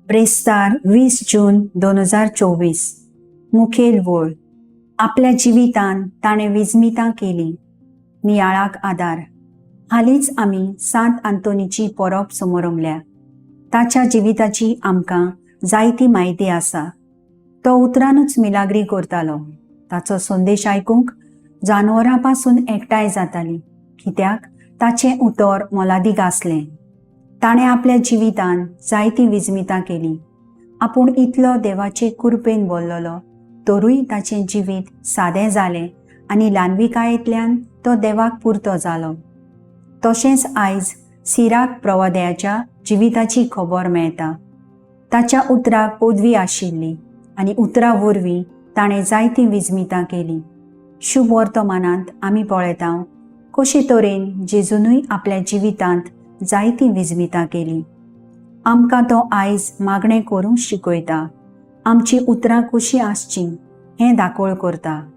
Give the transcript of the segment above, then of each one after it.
ब्रेस्तार 20 जून 2024. मुखेल वळ. आपल्या जिवितान ताणें विजमितां केली. नियाळाक आदार. हालींच आमी सांत आंतोनीची परब समोरंबल्या. ताच्या जिविताची आमकां जायती म्हायती आसा. तो उतरानूच मिलाग्री करतालो. ताचो संदेश आयकूंक जानवरां पासून एकठांय जातालीं, कित्याक ताचें उतर मोलादीक आसलें. ताणें आपल्या जिवितान जायतीं विजमितां केलीं. आपूण इतलो देवाचे कृपेन भरलोलो तरूय ताचें जिवीत सादें जालें आनी ल्हानविकायेंतल्यान तो देवाक पुरतो जालो. तशेंच आयज सिराक प्रवादयाच्या जिविताची खबर मेळटा. ताच्या उतराक पदवी आशिल्ली आनी उतरा वरवीं ताणें जायतीं विजमितां केलीं. शुभ वर्तमानांत आमी पळयता कशे तरेन जेजूनूय आपल्या जिवितांत जायतीं विजमितां केलीं. आमकां तो आयज मागणें करूंक शिकयता. आमची उतरां कशीं आसचीं हें दाखोळ करता.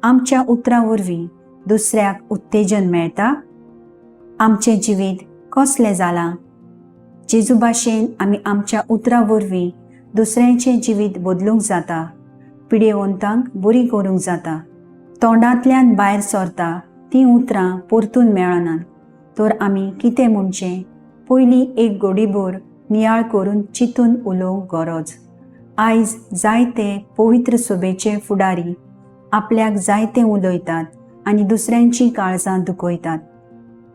आमच्या उतरां वरवीं दुसऱ्याक उत्तेजन मेळटा. आमचें जिवीत कसलें जालां? जेजू भाशेन आमी आमच्या उतरां वरवीं दुसऱ्यांचें जिवीत बदलूंक जाता. पिडेवंतांक बरी करूंक जाता. तोंडांतल्यान भायर सरता तीं उतरां परतून मेळनात, तर आमी कितें म्हणचें पयलीं एक घडीभर नियाळ करून चिंतून उलोवंक गरज. आयज जायते पवित्र सभेचे फुडारी आपल्याक जायतें उलयतात आनी दुसऱ्यांची काळजां दुखयतात.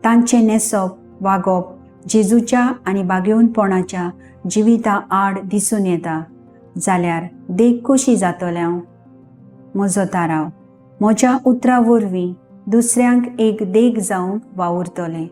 तांचें नेसप वागप जेजूच्या आनी बागेवनपणाच्या जिविता आड दिसून येता. जाल्यार देख कशी जातलें हांव? म्हजो ताराव. म्हज्या उतरां वरवीं दुसऱ्यांक एक देख जावंक वावुरतलें.